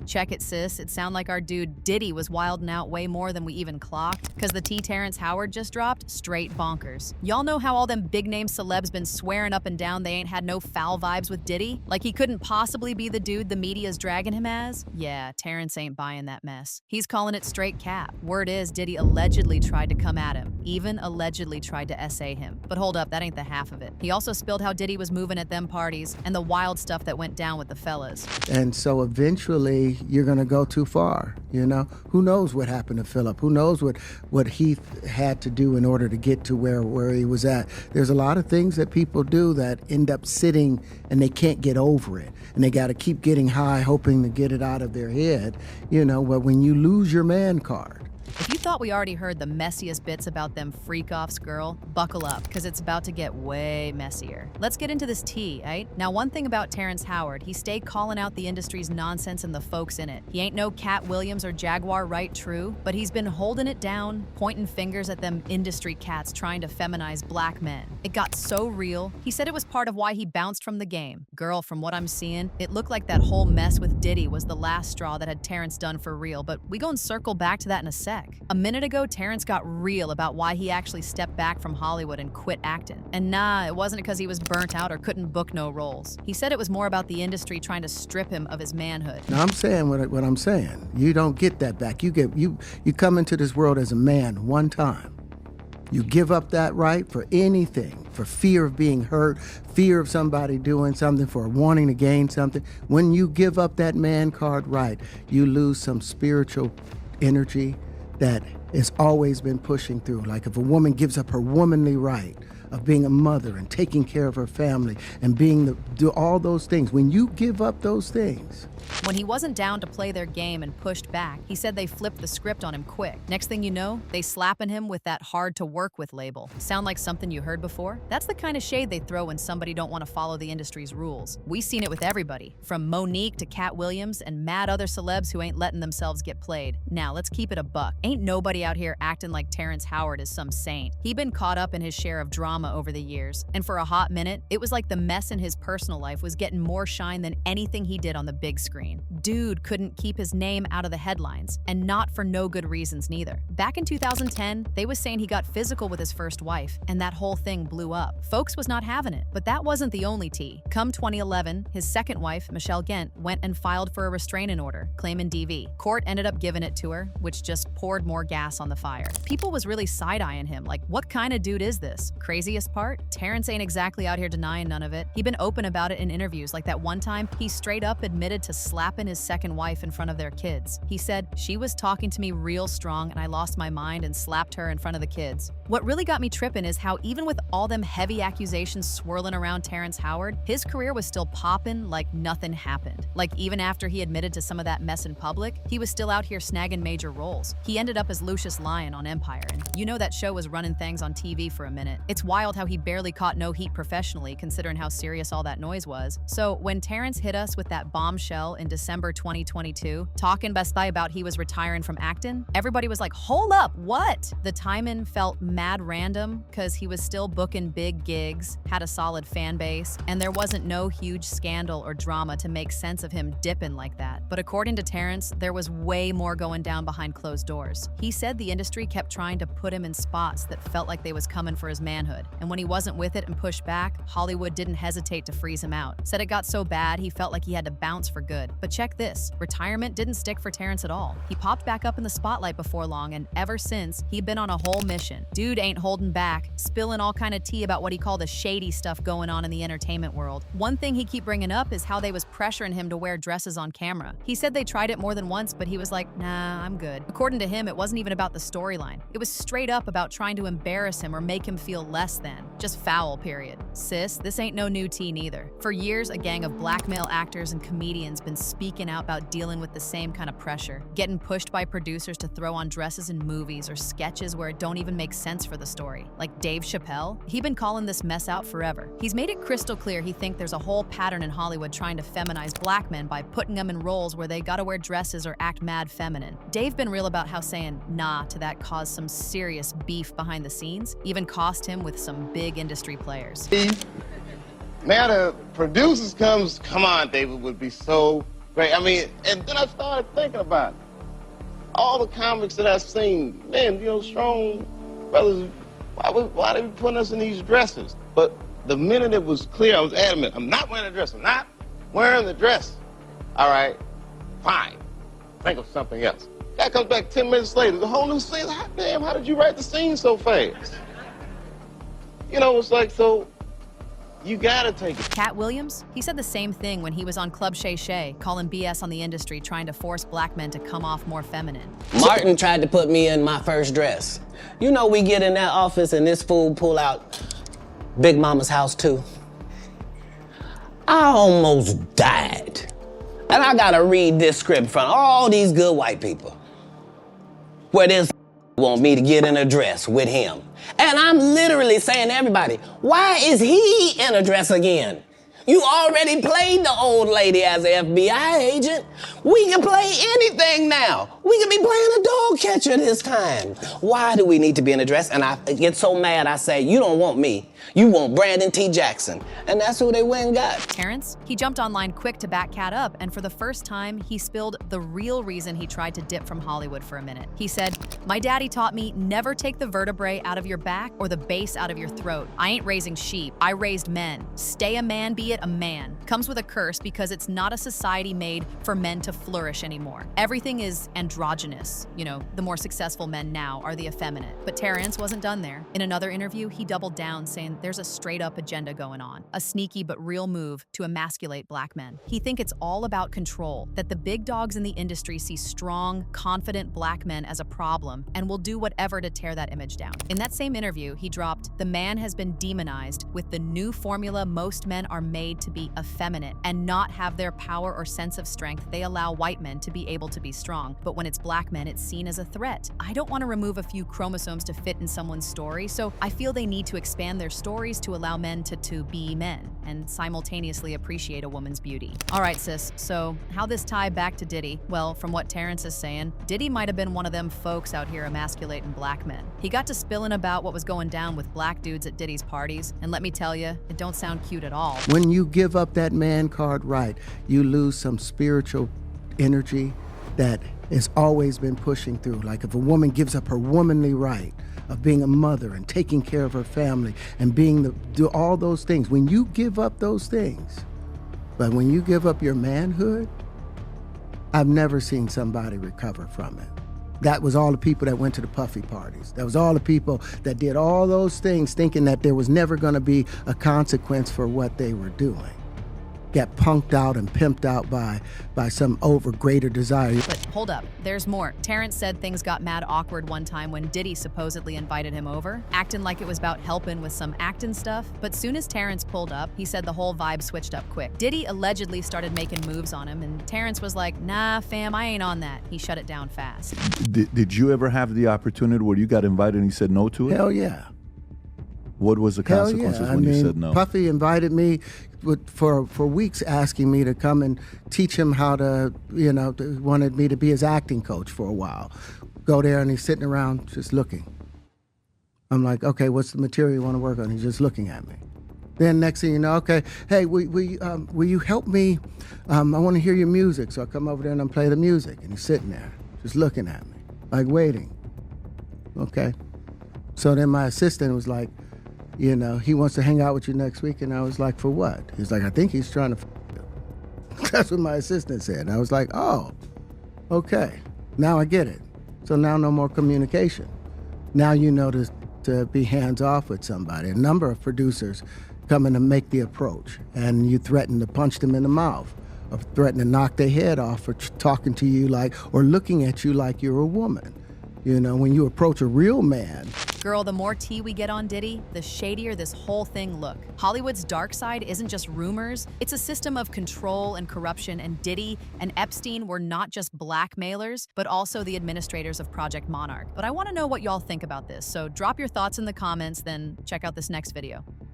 Check it, sis. It sound like our dude Diddy was wildin' out way more than we even clocked. Cause the Terrence Howard just dropped, straight bonkers. Y'all know how all them big-name celebs been swearing up and down they ain't had no foul vibes with Diddy? Like he couldn't possibly be the dude the media's dragging him as? Yeah, Terrence ain't buying that mess. He's calling it straight cap. Word is Diddy allegedly tried to come at him. Even allegedly tried to essay him. But hold up, that ain't the half of it. He also spilled how Diddy was moving at them parties and the wild stuff that went down with the fellas. And so eventually you're gonna go too far, you know? Who knows what happened to Philip? Who knows what Heath had to do in order to get to where he was at? There's a lot of things that people do that end up sitting and they can't get over it. And they gotta keep getting high, hoping to get it out of their head, you know, but when you lose your man card. If you thought we already heard the messiest bits about them freak-offs, girl, buckle up, because it's about to get way messier. Let's get into this tea, aight? Now, one thing about Terrence Howard, he stay calling out the industry's nonsense and the folks in it. He ain't no Cat Williams or Jaguar Wright true, but he's been holding it down, pointing fingers at them industry cats trying to feminize black men. It got so real, he said it was part of why he bounced from the game. Girl, from what I'm seeing, it looked like that whole mess with Diddy was the last straw that had Terrence done for real, but we gon' circle back to that in a sec. A minute ago, Terrence got real about why he actually stepped back from Hollywood and quit acting. And nah, it wasn't because he was burnt out or couldn't book no roles. He said it was more about the industry trying to strip him of his manhood. Now I'm saying what I'm saying. You don't get that back. You come into this world as a man one time. You give up that right for anything, for fear of being hurt, fear of somebody doing something, for wanting to gain something. When you give up that man card right, you lose some spiritual energy that has always been pushing through. Like if a woman gives up her womanly right of being a mother and taking care of her family and do all those things, when you give up those things. When he wasn't down to play their game and pushed back, he said they flipped the script on him quick. Next thing you know, they slapping him with that hard to work with label. Sound like something you heard before? That's the kind of shade they throw when somebody don't want to follow the industry's rules. We seen it with everybody, from Monique to Cat Williams and mad other celebs who ain't letting themselves get played. Now, let's keep it a buck. Ain't nobody out here acting like Terrence Howard is some saint. He been caught up in his share of drama over the years, and for a hot minute, it was like the mess in his personal life was getting more shine than anything he did on the big screen. Dude couldn't keep his name out of the headlines, and not for no good reasons neither. Back in 2010, they was saying he got physical with his first wife, and that whole thing blew up. Folks was not having it, but that wasn't the only tea. Come 2011, his second wife, Michelle Gent, went and filed for a restraining order, claiming DV. Court ended up giving it to her, which just poured more gas on the fire. People was really side-eyeing him, like, what kind of dude is this? Craziest part? Terrence ain't exactly out here denying none of it. He been open about it in interviews, like that one time he straight up admitted to slapping his second wife in front of their kids. He said, "She was talking to me real strong and I lost my mind and slapped her in front of the kids." What really got me tripping is how even with all them heavy accusations swirling around Terrence Howard, his career was still popping like nothing happened. Like even after he admitted to some of that mess in public, he was still out here snagging major roles. He ended up as Lucius Lyon on Empire, and you know that show was running things on TV for a minute. It's wild how he barely caught no heat professionally considering how serious all that noise was. So when Terrence hit us with that bombshell in December 2022, talking Best Buy about he was retiring from acting, everybody was like, hold up, what? The timing felt mad random because he was still booking big gigs, had a solid fan base, and there wasn't no huge scandal or drama to make sense of him dipping like that. But according to Terrence, there was way more going down behind closed doors. He said the industry kept trying to put him in spots that felt like they was coming for his manhood, and when he wasn't with it and pushed back, Hollywood didn't hesitate to freeze him out. Said it got so bad he felt like he had to bounce for good. But check this, retirement didn't stick for Terrence at all. He popped back up in the spotlight before long, and ever since, he'd been on a whole mission. Dude ain't holding back, spilling all kind of tea about what he called the shady stuff going on in the entertainment world. One thing he keep bringing up is how they was pressuring him to wear dresses on camera. He said they tried it more than once, but he was like, nah, I'm good. According to him, it wasn't even about the storyline. It was straight up about trying to embarrass him or make him feel less than. Just foul, period. Sis, this ain't no new tea neither. For years, a gang of black male actors and comedians been speaking out about dealing with the same kind of pressure, getting pushed by producers to throw on dresses in movies or sketches where it don't even make sense for the story. Like Dave Chappelle, he been calling this mess out forever. He's made it crystal clear he think there's a whole pattern in Hollywood trying to feminize black men by putting them in roles where they gotta wear dresses or act mad feminine. Dave been real about how saying nah to that caused some serious beef behind the scenes, even cost him with some big industry players. Now the producers come on, David, would be so great. I mean, and then I started thinking about it. All the comics that I've seen, man, you know, strong brothers, why they be putting us in these dresses? But the minute it was clear, I was adamant, I'm not wearing a dress. I'm not wearing the dress. All right, fine. Think of something else. Guy comes back 10 minutes later, the whole new scene. Hot damn, how did you write the scene so fast? You know, it's like, so you gotta take it. Cat Williams, he said the same thing when he was on Club Shay Shay, calling BS on the industry, trying to force black men to come off more feminine. Martin tried to put me in my first dress. You know, we get in that office and this fool pull out Big Mama's House too. I almost died. And I gotta read this script in front of all these good white people, where this want me to get in a dress with him. And I'm literally saying to everybody, why is he in a dress again? You already played the old lady as an FBI agent. We can play anything now. We can be playing a dog catcher this time. Why do we need to be in a dress? And I get so mad, I say, you don't want me. You want Brandon T. Jackson. And that's who they went and got. Terrence, he jumped online quick to back Cat up, and for the first time, he spilled the real reason he tried to dip from Hollywood for a minute. He said, my daddy taught me never take the vertebrae out of your back or the base out of your throat. I ain't raising sheep, I raised men. Stay a man, be it a man. Comes with a curse because it's not a society made for men to flourish anymore. Everything is androgynous. You know, the more successful men now are the effeminate. But Terrence wasn't done there. In another interview, he doubled down, saying there's a straight-up agenda going on, a sneaky but real move to emasculate black men. He thinks it's all about control, that the big dogs in the industry see strong, confident black men as a problem and will do whatever to tear that image down. In that same interview, he dropped, the man has been demonized with the new formula most men are made to be effeminate and not have their power or sense of strength. They allow white men to be able to be strong, but when it's black men, it's seen as a threat. I don't want to remove a few chromosomes to fit in someone's story, so I feel they need to expand their stories to allow men to be men and simultaneously appreciate a woman's beauty. All right, sis, so how this tie back to Diddy? Well, from what Terrence is saying, Diddy might have been one of them folks out here emasculating black men. He got to spilling about what was going down with black dudes at Diddy's parties, and let me tell you, it don't sound cute at all. When you give up that man card right, you lose some spiritual energy that has always been pushing through. Like if a woman gives up her womanly right of being a mother and taking care of her family and do all those things, when you give up those things, but when you give up your manhood, I've never seen somebody recover from it. That was all the people that went to the puffy parties. That was all the people that did all those things thinking that there was never gonna be a consequence for what they were doing. Got punked out and pimped out by some greater desire. But hold up, there's more. Terrence said things got mad awkward one time when Diddy supposedly invited him over, acting like it was about helping with some acting stuff. But soon as Terrence pulled up, he said the whole vibe switched up quick. Diddy allegedly started making moves on him, and Terrence was like, nah, fam, I ain't on that. He shut it down fast. Did you ever have the opportunity where you got invited and you said no to it? Hell yeah. What was the consequences when you said no? Puffy invited me for weeks, asking me to come and teach him how to, wanted me to be his acting coach for a while. Go there and he's sitting around just looking. I'm like, okay, what's the material you want to work on? He's just looking at me. Then next thing you know, okay, hey, will you help me? I want to hear your music. So I come over there and I play the music. And he's sitting there just looking at me, like waiting. Okay. So then my assistant was like, he wants to hang out with you next week. And I was like, for what? He's like, I think he's trying to you. That's what my assistant said. And I was like, oh, okay. Now I get it. So now no more communication. Now you know to be hands off with somebody. A number of producers come in to make the approach, and you threaten to punch them in the mouth, or threaten to knock their head off for talking to you or looking at you like you're a woman. When you approach a real man. Girl, the more tea we get on Diddy, the shadier this whole thing look. Hollywood's dark side isn't just rumors, it's a system of control and corruption, and Diddy and Epstein were not just blackmailers, but also the administrators of Project Monarch. But I want to know what y'all think about this, so drop your thoughts in the comments, then check out this next video.